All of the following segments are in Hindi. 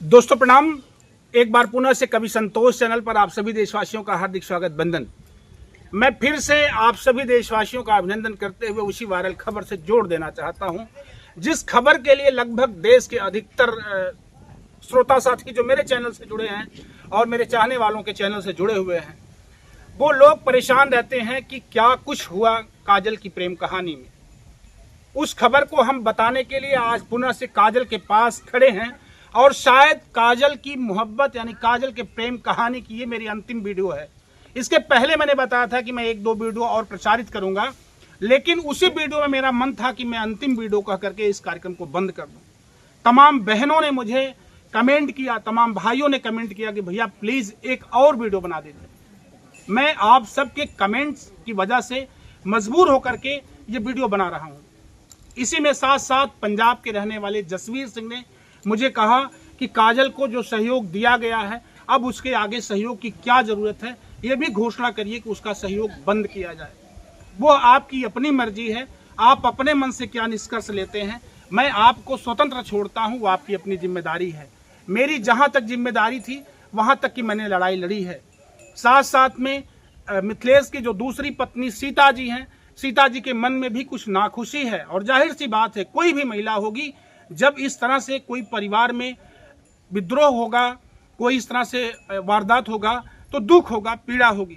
दोस्तों प्रणाम। एक बार पुनः से कवि संतोष चैनल पर आप सभी देशवासियों का हार्दिक स्वागत बंदन। मैं फिर से आप सभी देशवासियों का अभिनंदन करते हुए उसी वायरल खबर से जोड़ देना चाहता हूं, जिस खबर के लिए लगभग देश के अधिकतर श्रोता साथी जो मेरे चैनल से जुड़े हैं और मेरे चाहने वालों के चैनल से जुड़े हुए हैं, वो लोग परेशान रहते हैं कि क्या कुछ हुआ काजल की प्रेम कहानी में। उस खबर को हम बताने के लिए आज पुनः से काजल के पास खड़े हैं और शायद काजल की मोहब्बत यानी काजल के प्रेम कहानी की ये मेरी अंतिम वीडियो है। इसके पहले मैंने बताया था कि मैं एक दो वीडियो और प्रचारित करूंगा, लेकिन उसी वीडियो में मेरा मन था कि मैं अंतिम वीडियो कह करके इस कार्यक्रम को बंद कर दूं। तमाम बहनों ने मुझे कमेंट किया, तमाम भाइयों ने कमेंट किया कि भैया प्लीज एक और वीडियो बना दीजिए। मैं आप सबके कमेंट्स की वजह से मजबूर होकर के ये वीडियो बना रहा हूँ। इसी में साथ साथ पंजाब के रहने वाले जसवीर सिंह ने मुझे कहा कि काजल को जो सहयोग दिया गया है, अब उसके आगे सहयोग की क्या जरूरत है, ये भी घोषणा करिए कि उसका सहयोग बंद किया जाए। वो आपकी अपनी मर्जी है, आप अपने मन से क्या निष्कर्ष लेते हैं, मैं आपको स्वतंत्र छोड़ता हूं, वो आपकी अपनी जिम्मेदारी है। मेरी जहां तक जिम्मेदारी थी वहां तक की मैंने लड़ाई लड़ी है। साथ साथ में मिथिलेश की जो दूसरी पत्नी सीता जी हैं, सीता जी के मन में भी कुछ नाखुशी है और जाहिर सी बात है, कोई भी महिला होगी जब इस तरह से कोई परिवार में विद्रोह होगा, कोई इस तरह से वारदात होगा तो दुख होगा, पीड़ा होगी।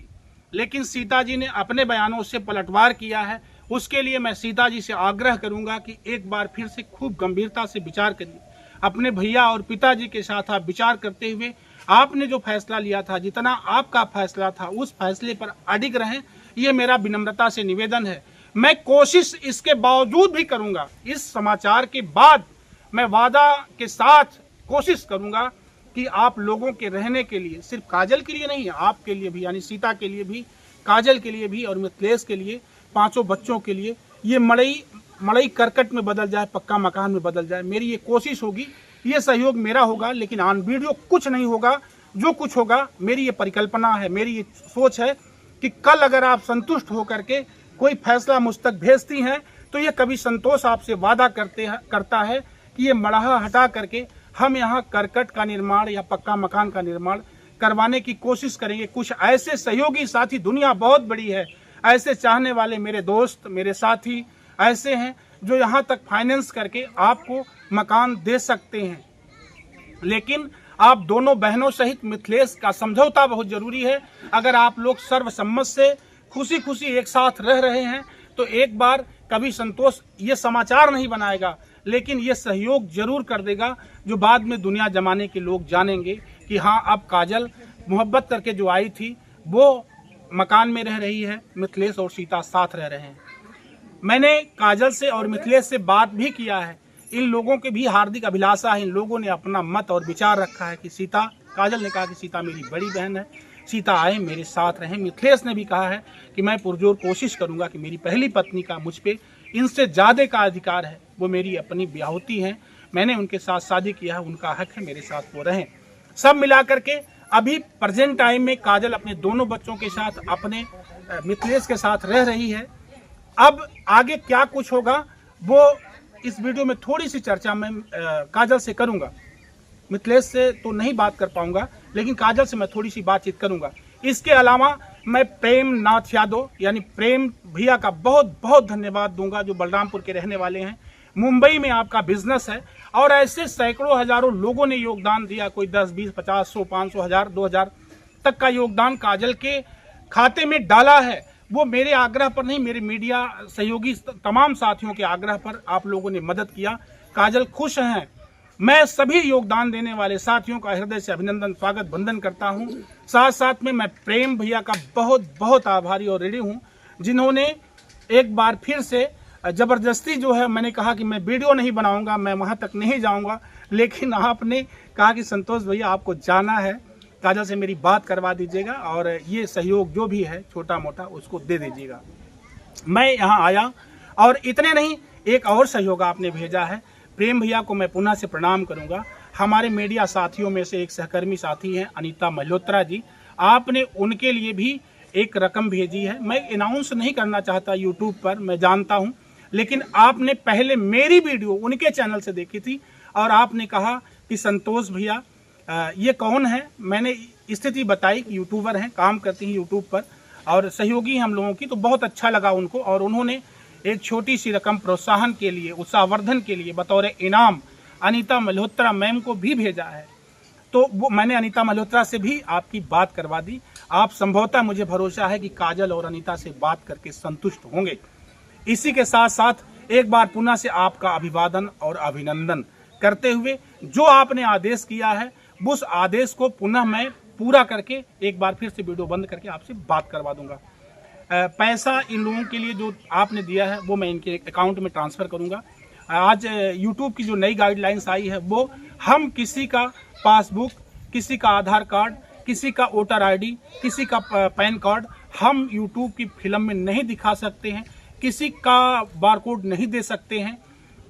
लेकिन सीता जी ने अपने बयानों से पलटवार किया है। उसके लिए मैं सीता जी से आग्रह करूंगा कि एक बार फिर से खूब गंभीरता से विचार करिए। अपने भैया और पिताजी के साथ आप विचार करते हुए आपने जो फैसला लिया था, जितना आपका फैसला था, उस फैसले पर अडिग रहें। ये मेरा विनम्रता से निवेदन है। मैं कोशिश इसके बावजूद भी करूंगा, इस समाचार के बाद मैं वादा के साथ कोशिश करूंगा कि आप लोगों के रहने के लिए, सिर्फ काजल के लिए नहीं, आपके लिए भी, यानी सीता के लिए भी, काजल के लिए भी और मिथिलेश के लिए, पांचों बच्चों के लिए, ये मड़ई करकट में बदल जाए, पक्का मकान में बदल जाए। मेरी ये कोशिश होगी, ये सहयोग मेरा होगा, लेकिन ऑन वीडियो कुछ नहीं होगा। जो कुछ होगा, मेरी ये परिकल्पना है, मेरी ये सोच है कि कल अगर आप संतुष्ट होकर के कोई फैसला मुझ तक भेजती हैं तो ये कवि संतोष आपसे वादा करता है कि ये मड़हा हटा करके हम यहाँ करकट का निर्माण या पक्का मकान का निर्माण करवाने की कोशिश करेंगे। कुछ ऐसे सहयोगी साथी, दुनिया बहुत बड़ी है, ऐसे चाहने वाले मेरे दोस्त, मेरे साथी ऐसे हैं जो यहाँ तक फाइनेंस करके आपको मकान दे सकते हैं। लेकिन आप दोनों बहनों सहित मिथिलेश का समझौता बहुत जरूरी है। अगर आप लोग सर्वसम्मत से खुशी खुशी एक साथ रह रहे हैं तो एक बार कवि संतोष ये समाचार नहीं बनाएगा, लेकिन ये सहयोग जरूर कर देगा, जो बाद में दुनिया जमाने के लोग जानेंगे कि हाँ, अब काजल मोहब्बत करके जो आई थी वो मकान में रह रही है, मिथिलेश और सीता साथ रह रहे हैं। मैंने काजल से और मिथिलेश से बात भी किया है। इन लोगों के भी हार्दिक अभिलाषा है, इन लोगों ने अपना मत और विचार रखा है कि सीता, काजल ने कहा कि सीता मेरी बड़ी बहन है, सीता आए मेरे साथ रहें। मिथिलेश ने भी कहा है कि मैं पुरजोर कोशिश करूंगा कि मेरी पहली पत्नी का मुझ पे इनसे ज़्यादा का अधिकार है, वो मेरी अपनी ब्याहुती है, मैंने उनके साथ शादी किया है, उनका हक है मेरे साथ वो रहें। सब मिला करके अभी प्रेजेंट टाइम में काजल अपने दोनों बच्चों के साथ, अपने मिथिलेश के साथ रह रही है। अब आगे क्या कुछ होगा वो इस वीडियो में थोड़ी सी चर्चा मैं काजल से करूंगा। मिथिलेश से तो नहीं बात कर पाऊंगा, लेकिन काजल से मैं थोड़ी सी बातचीत करूंगा। इसके अलावा मैं प्रेम नाथ यादव यानी प्रेम भैया का बहुत बहुत धन्यवाद दूंगा, जो बलरामपुर के रहने वाले हैं। मुंबई में आपका बिजनेस है और ऐसे सैकड़ों हजारों लोगों ने योगदान दिया, कोई 10, 20, 50, 100, 500, 1000, 2000 तक का योगदान काजल के खाते में डाला है। वो मेरे आग्रह पर नहीं, मेरे मीडिया सहयोगी तमाम साथियों के आग्रह पर आप लोगों ने मदद किया। काजल खुश हैं। मैं सभी योगदान देने वाले साथियों का हृदय से अभिनंदन, स्वागत, वंदन करता हूं। साथ साथ में मैं प्रेम भैया का बहुत बहुत आभारी और ऋणी हूं, जिन्होंने एक बार फिर से जबरदस्ती जो है, मैंने कहा कि मैं वीडियो नहीं बनाऊंगा, मैं वहां तक नहीं जाऊंगा, लेकिन आपने कहा कि संतोष भैया आपको जाना है, काजल से मेरी बात करवा दीजिएगा और ये सहयोग जो भी है छोटा मोटा उसको दे दीजिएगा। मैं यहाँ आया और इतने नहीं, एक और सहयोग आपने भेजा है। प्रेम भैया को मैं पुनः से प्रणाम करूंगा। हमारे मीडिया साथियों में से एक सहकर्मी साथी हैं अनीता मल्होत्रा जी, आपने उनके लिए भी एक रकम भेजी है। मैं अनाउंस नहीं करना चाहता यूट्यूब पर, मैं जानता हूं, लेकिन आपने पहले मेरी वीडियो उनके चैनल से देखी थी और आपने कहा कि संतोष भैया ये कौन है, मैंने स्थिति बताई कि यूट्यूबर हैं, काम करती हैं यूट्यूब पर और सहयोगी हम लोगों की, तो बहुत अच्छा लगा उनको और उन्होंने एक छोटी सी रकम प्रोत्साहन के लिए, उत्साहवर्धन के लिए बतौर इनाम अनीता मल्होत्रा मैम को भी भेजा है। तो वो मैंने अनीता मल्होत्रा से भी आपकी बात करवा दी। आप संभवतः, मुझे भरोसा है कि काजल और अनीता से बात करके संतुष्ट होंगे। इसी के साथ साथ एक बार पुनः से आपका अभिवादन और अभिनंदन करते हुए जो आपने आदेश किया है उस आदेश को पुनः मैं पूरा करके एक बार फिर से वीडियो बंद करके आपसे बात करवा दूंगा। पैसा इन लोगों के लिए जो आपने दिया है वो मैं इनके अकाउंट में ट्रांसफ़र करूंगा। आज यूट्यूब की जो नई गाइडलाइंस आई है वो हम किसी का पासबुक, किसी का आधार कार्ड, किसी का वोटर आईडी, किसी का पैन कार्ड हम यूट्यूब की फिल्म में नहीं दिखा सकते हैं, किसी का बारकोड नहीं दे सकते हैं,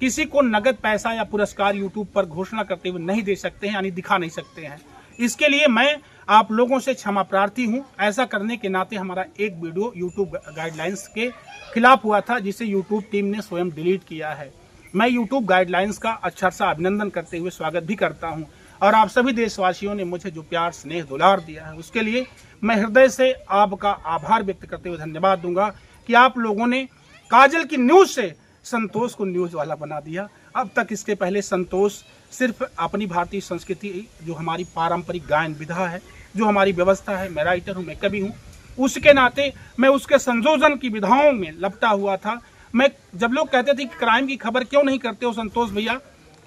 किसी को नगद पैसा या पुरस्कार यूट्यूब पर घोषणा करते हुए नहीं दे सकते हैं, यानी दिखा नहीं सकते हैं। इसके लिए मैं आप लोगों से क्षमा प्रार्थी हूं। ऐसा करने के नाते हमारा एक वीडियो यूट्यूब गाइडलाइंस के खिलाफ हुआ था जिसे यूट्यूब टीम ने स्वयं डिलीट किया है। मैं यूट्यूब गाइडलाइंस का अक्षरशः अभिनंदन करते हुए स्वागत भी करता हूं और आप सभी देशवासियों ने मुझे जो प्यार, स्नेह, दुलार दिया है उसके लिए मैं हृदय से आपका आभार व्यक्त करते हुए धन्यवाद दूंगा कि आप लोगों ने काजल की न्यूज़ से संतोष को न्यूज़ वाला बना दिया। अब तक इसके पहले संतोष सिर्फ अपनी भारतीय संस्कृति, जो हमारी पारंपरिक गायन विधा है, जो हमारी व्यवस्था है, मैं राइटर हूँ, मैं कवि हूँ, उसके नाते मैं उसके संयोजन की विधाओं में लपटा हुआ था। मैं जब लोग कहते थे कि क्राइम की खबर क्यों नहीं करते हो संतोष भैया,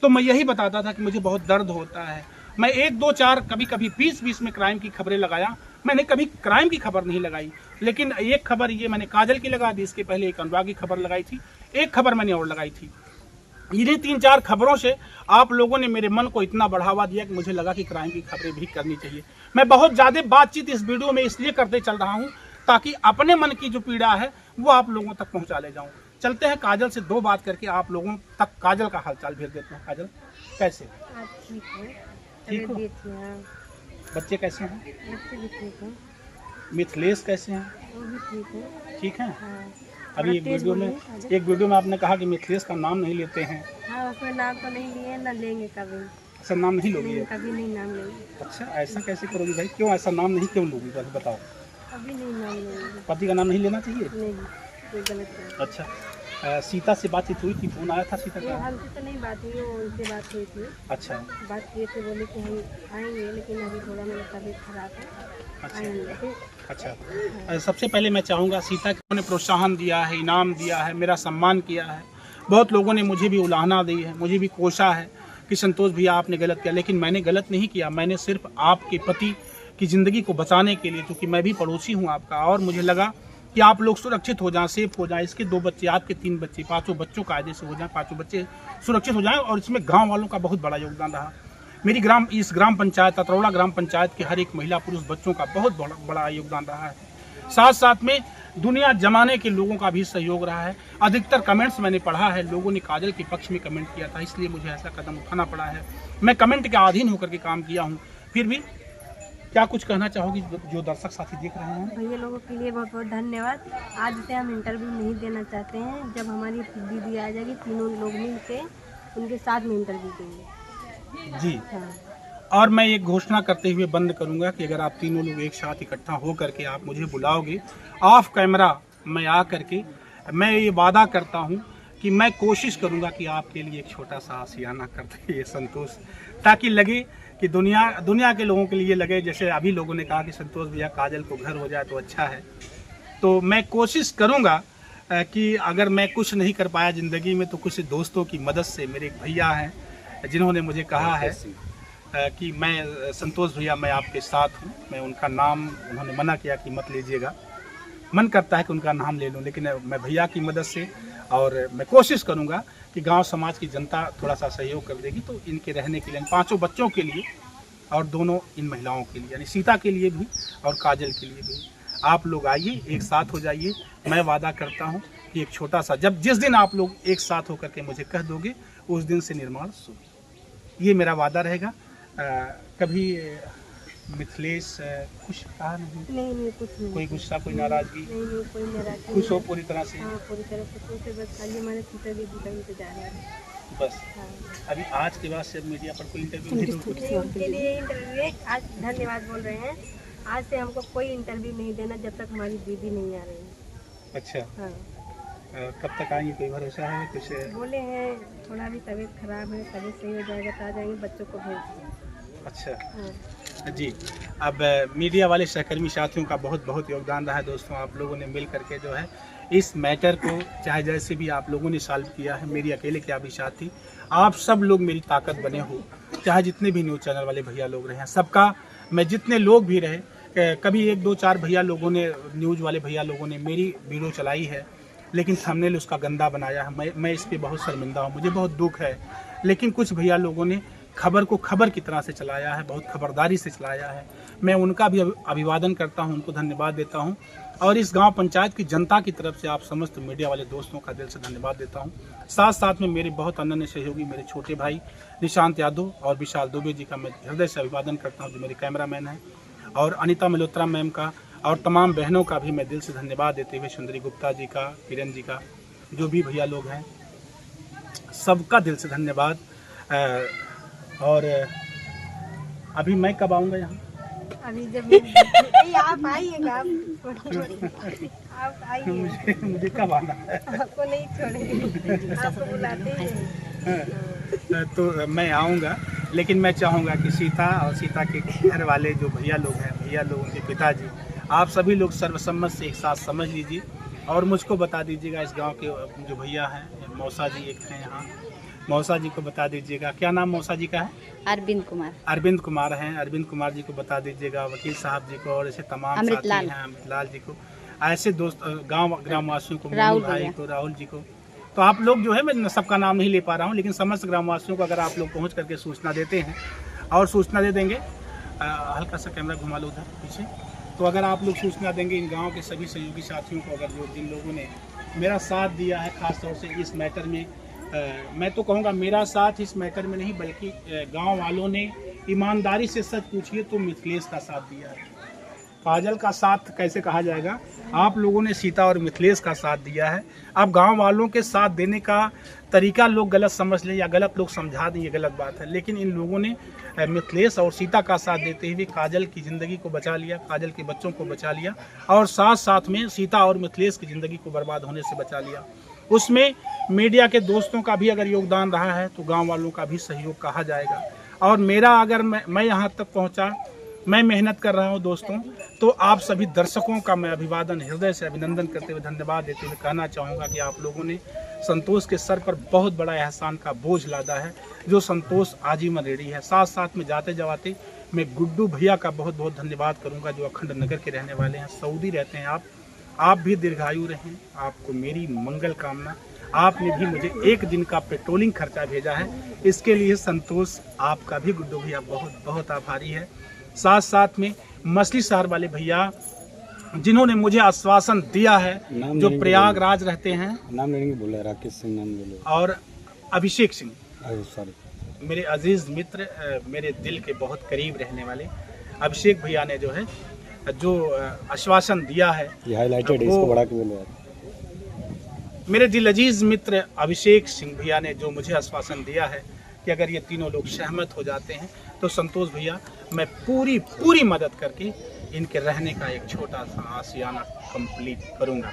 तो मैं यही बताता था कि मुझे बहुत दर्द होता है। मैं 1, 2, 4 कभी कभी 20 में क्राइम की खबरें लगाया, मैंने कभी क्राइम की खबर नहीं लगाई। लेकिन एक खबर ये मैंने काजल की लगा दी, इसके पहले एक अनुराग की खबर लगाई थी, एक खबर मैंने और लगाई थी। इन्हीं 3-4 खबरों से आप लोगों ने मेरे मन को इतना बढ़ावा दिया कि मुझे लगा कि क्राइम की खबरें भी करनी चाहिए। मैं बहुत ज़्यादा बातचीत इस वीडियो में इसलिए करते चल रहा हूँ ताकि अपने मन की जो पीड़ा है वो आप लोगों तक पहुँचा ले जाऊँ। चलते हैं काजल से 2 बात करके आप लोगों तक काजल का हालचाल भेज देते हैं। काजल कैसे? ठीक हो? बच्चे कैसे हैं? मिथिलेश कैसे हैं? ठीक है। अभी एक वीडियो में आपने कहा कि मिथिलेश का नाम नहीं लेते हैं। हाँ, उसमें नाम तो नहीं लिए, ना लेंगे कभी। ऐसा नाम नहीं लोगी? कभी नहीं नाम लेंगे। अच्छा, ऐसा कैसे करोगी भाई? क्यों ऐसा नाम नहीं क्यों लोगी, बस बताओ। कभी नहीं नाम लेंगे। पति का नाम नहीं लेना चाहिए? नहीं, ये गलत है। अच्छा, सीता से बातचीत हुई थी? फोन आया था सीता का? हमसे तो नहीं बात हुई, वो उनसे बात हुई थी। अच्छा, बात किए थे, बोले कि हम आएंगे, लेकिन अभी थोड़ा मेरा तबीयत खराब है। अच्छा, सबसे पहले मैं चाहूँगा, सीता ने प्रोत्साहन दिया है, इनाम दिया है, मेरा सम्मान किया है, बहुत लोगों ने मुझे भी उलाहना दी है, मुझे भी कोसा है कि संतोष भैया आपने गलत किया, लेकिन मैंने गलत नहीं किया। मैंने सिर्फ आपके पति की ज़िंदगी को बचाने के लिए, क्योंकि मैं भी पड़ोसी हूँ आपका, और मुझे लगा कि आप लोग सुरक्षित हो जाएं, सेफ हो जाएं, इसके 2 बच्चे, आपके 3 बच्चे, 5 बच्चों कायदे से हो जाएं, 5 बच्चे सुरक्षित हो जाएं। और इसमें गाँव वालों का बहुत बड़ा योगदान रहा। मेरी इस ग्राम पंचायत, अतरौला ग्राम पंचायत के हर एक महिला पुरुष बच्चों का बहुत बड़ा योगदान रहा है। साथ साथ में दुनिया जमाने के लोगों का भी सहयोग रहा है। अधिकतर कमेंट्स मैंने पढ़ा है, लोगों ने काजल के पक्ष में कमेंट किया था, इसलिए मुझे ऐसा कदम उठाना पड़ा है। मैं कमेंट के अधीन होकर के काम किया हूँ। फिर भी क्या कुछ कहना चाहोगी जो दर्शक साथी देख रहे हैं? भैया लोगों के लिए बहुत बहुत धन्यवाद। आज से हम इंटरव्यू नहीं देना चाहते हैं। जब हमारी दीदी आ जाएगी, तीनों लोग मिलके उनके साथ में इंटरव्यू देंगे जी। हाँ। और मैं एक घोषणा करते हुए बंद करूंगा कि अगर आप तीनों लोग एक साथ इकट्ठा हो करके आप मुझे बुलाओगे ऑफ कैमरा, मैं आ करके मैं ये वादा करता हूं कि मैं कोशिश करूंगा कि आपके लिए एक छोटा सा आशियाना कर दे ये संतोष, ताकि लगे कि दुनिया के लोगों के लिए लगे, जैसे अभी लोगों ने कहा कि संतोष भैया काजल को घर हो जाए तो अच्छा है। तो मैं कोशिश करूँगा कि अगर मैं कुछ नहीं कर पाया ज़िंदगी में तो कुछ दोस्तों की मदद से, मेरे एक भैया हैं जिन्होंने मुझे कहा है कि मैं संतोष भैया मैं आपके साथ हूँ। मैं उनका नाम, उन्होंने मना किया कि मत लीजिएगा, मन करता है कि उनका नाम ले लूँ, लेकिन मैं भैया की मदद से और मैं कोशिश करूँगा कि गांव समाज की जनता थोड़ा सा सहयोग कर देगी तो इनके रहने के लिए, इन 5 बच्चों के लिए और दोनों इन महिलाओं के लिए, यानी सीता के लिए भी और काजल के लिए भी, आप लोग आइए, एक साथ हो जाइए। मैं वादा करता हूँ कि एक छोटा सा, जिस दिन आप लोग एक साथ होकर के मुझे कह दोगे उस दिन से निर्माण शुरू, ये मेरा वादा रहेगा। कभी मिथिलेश खुश कहा नहीं, कुछ नहीं, कोई गुस्सा, कोई नाराजगी? नहीं, कोई नाराजगी, खुश हो पूरी तरह से? हाँ, पूरी तरह से खुश है। बस खाली हमारे सीता दीदी का इंतजार है। बस हाँ। अभी आज के बाद से मीडिया पर कोई इंटरव्यू नहीं दूंगा। नहीं, उनके लिए इंटरव्यू है। आज धन्यवाद बोल रहे हैं, आज से हमको कोई इंटरव्यू नहीं देना जब तक हमारी दीदी नहीं आ रही है। अच्छा हाँ, कब तक आएंगे, कोई भरोसा है कुछ? बोले हैं थोड़ा भी तबीयत खराब है, तबीयत सही हो जाएगा तो आ जाएंगे, बच्चों को भेज दें। अच्छा हाँ। जी। अब मीडिया वाले सहकर्मी साथियों का बहुत बहुत योगदान रहा है दोस्तों। आप लोगों ने मिल करके जो है इस मैटर को चाहे जैसे भी आप लोगों ने सॉल्व किया है, मेरी अकेले क्या भी साथ थी, आप सब लोग मेरी ताकत बने हो। चाहे जितने भी न्यूज़ चैनल वाले भैया लोग रहे हैं, सबका मैं जितने लोग भी रहे, कभी 1 2 4 भैया लोगों ने, न्यूज़ वाले भैया लोगों ने मेरी वीडियो चलाई है, लेकिन थंबनेल उसका गंदा बनाया है। मैं इस पर बहुत शर्मिंदा हूँ, मुझे बहुत दुख है। लेकिन कुछ भैया लोगों ने खबर को खबर की तरह से चलाया है, बहुत खबरदारी से चलाया है। मैं उनका भी अभिवादन करता हूं, उनको धन्यवाद देता हूं। और इस गांव पंचायत की जनता की तरफ से आप समस्त मीडिया वाले दोस्तों का दिल से धन्यवाद देता हूं। साथ साथ में मेरे बहुत अनन्य सहयोगी मेरे छोटे भाई निशांत यादव और विशाल दुबे जी का मैं हृदय से अभिवादन करता हूँ, जो मेरे कैमरामैन हैं, और अनिता मल्होत्रा मैम का और तमाम बहनों का भी मैं दिल से धन्यवाद देते हुए सुंदरी गुप्ता जी का, किरण जी का, जो भी भैया लोग हैं, सबका दिल से धन्यवाद। और अभी मैं कब आऊँगा यहाँ? अभी जब नहीं, आप आइएगा, आप आइए। मुझे कब आना है? आपको नहीं छोड़ेंगे, आपको बुलाते हैं। तो मैं आऊँगा, लेकिन मैं चाहूँगा कि सीता और सीता के घर वाले जो भैया लोग हैं, भैया लोगों के पिताजी, आप सभी लोग सर्वसम्मत से एक साथ समझ लीजिए और मुझको बता दीजिएगा। इस गांव के जो भैया हैं, मौसा जी एक हैं यहाँ, मौसा जी को बता दीजिएगा। क्या नाम मौसा जी का है? अरविंद कुमार। अरविंद कुमार हैं, अरविंद कुमार जी को बता दीजिएगा, वकील साहब जी को, और ऐसे तमाम साथी हैं, अमृतलाल जी को, ऐसे दोस्त गांव ग्रामवासियों को, मोनू भाई को, राहुल जी को। तो आप लोग जो है, मैं सबका नाम नहीं ले पा रहा हूँ, लेकिन समस्त ग्रामवासियों को अगर आप लोग पहुँच करके सूचना देते हैं और सूचना दे देंगे, हल्का सा कैमरा घुमा लो उधर पीछे, तो अगर आप लोग सूचना देंगे इन गाँव के सभी सहयोगी साथियों को, अगर जो जिन लोगों ने मेरा साथ दिया है, ख़ासतौर से इस मैटर में, मैं तो कहूँगा मेरा साथ इस मैटर में नहीं, बल्कि गांव वालों ने ईमानदारी से सच पूछिए तो मिथिलेश का साथ दिया है। काजल का साथ कैसे कहा जाएगा, आप लोगों ने सीता और मिथिलेश का साथ दिया है। अब गांव वालों के साथ देने का तरीका लोग गलत समझ लें या गलत लोग समझा दें, ये गलत बात है, लेकिन इन लोगों ने मिथिलेश और सीता का साथ देते हुए काजल की ज़िंदगी को बचा लिया, काजल के बच्चों को बचा लिया, और साथ साथ में सीता और मिथिलेश की ज़िंदगी को बर्बाद होने से बचा लिया। उसमें मीडिया के दोस्तों का भी अगर योगदान रहा है तो गांव वालों का भी सहयोग कहा जाएगा। और मेरा अगर मैं यहाँ तक पहुँचा, मैं मेहनत कर रहा हूँ दोस्तों, तो आप सभी दर्शकों का मैं अभिवादन, हृदय से अभिनंदन करते हुए, धन्यवाद देते हुए कहना चाहूँगा कि आप लोगों ने संतोष के सर पर बहुत बड़ा एहसान का बोझ लादा है, जो संतोष आजीवन ऋणी है। साथ साथ में जाते जाते मैं गुड्डू भैया का बहुत बहुत धन्यवाद करूँगा, जो अखंड नगर के रहने वाले हैं, सऊदी रहते हैं। आप भी दीर्घायु रहें, आपको मेरी मंगल कामना। आपने भी मुझे 1 दिन का पेट्रोलिंग खर्चा भेजा है, इसके लिए संतोष आपका भी गुड्डू भैया बहुत बहुत आभारी है। साथ साथ में मछली शहर वाले भैया जिन्होंने मुझे आश्वासन दिया है, जो प्रयागराज रहते हैं, नाम लेंगे, बोला राकेश सिंह नाम बोलो, और अभिषेक सिंह, सॉरी, मेरे अजीज मित्र, मेरे दिल के बहुत करीब रहने वाले अभिषेक भैया ने जो है जो आश्वासन दिया है, ये हाईलाइटेड है, इसको बढ़ा के बोलो यार। मेरे दिल अजीज मित्र अभिषेक सिंह भैया ने जो मुझे आश्वासन दिया है कि अगर ये तीनों लोग सहमत हो जाते हैं तो संतोष भैया मैं पूरी मदद करके इनके रहने का एक छोटा सा आशियाना कंप्लीट करूंगा।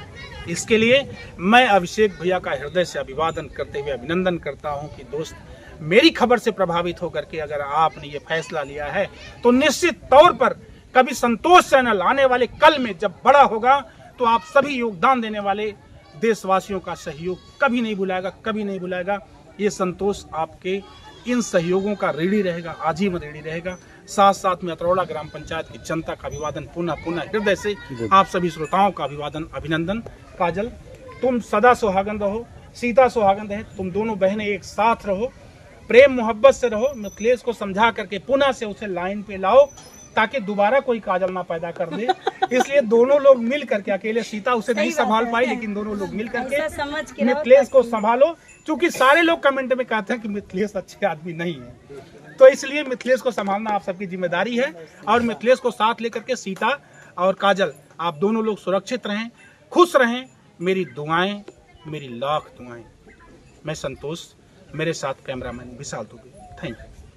इसके लिए मैं अभिषेक भैया का हृदय से अभिवादन करते हुए अभिनंदन करता हूं कि दोस्त, मेरी खबर से प्रभावित होकर के अगर आपने ये फैसला लिया है तो निश्चित तौर पर कभी संतोष चैनल आने वाले कल में जब बड़ा होगा तो आप सभी योगदान देने वाले देशवासियों का सहयोग कभी नहीं भुलाएगा। ये संतोष आपके इन सहयोगों का ऋणी रहेगा, आजीवन ऋणी रहेगा। साथ साथ में अतरौला ग्राम पंचायत की जनता का अभिवादन पुनः हृदय से, आप सभी श्रोताओं का अभिवादन अभिनंदन। काजल, तुम सदा सुहागन रहो, सीता सुहागन रहे, तुम दोनों बहनें एक साथ रहो, प्रेम मोहब्बत से रहो। मिथिलेश को समझा करके पुनः से उसे लाइन पे लाओ ताकि दोबारा कोई काजल ना पैदा कर दे। इसलिए दोनों लोग मिल करके, अकेले सीता उसे नहीं संभाल पाई, लेकिन दोनों लोग मिल करके मिथिलेश को संभालो। क्योंकि सारे लोग कमेंट में कहते हैं कि मिथिलेश अच्छे आदमी नहीं है, तो इसलिए मिथिलेश को संभालना आप सबकी जिम्मेदारी है। और मिथिलेश को साथ लेकर के सीता और काजल, आप दोनों लोग सुरक्षित रहें, खुश रहें। मेरी दुआएं, मेरी लाख दुआएं। मैं संतोष मेरे साथ cameraman Vishal Dubey. Thank you.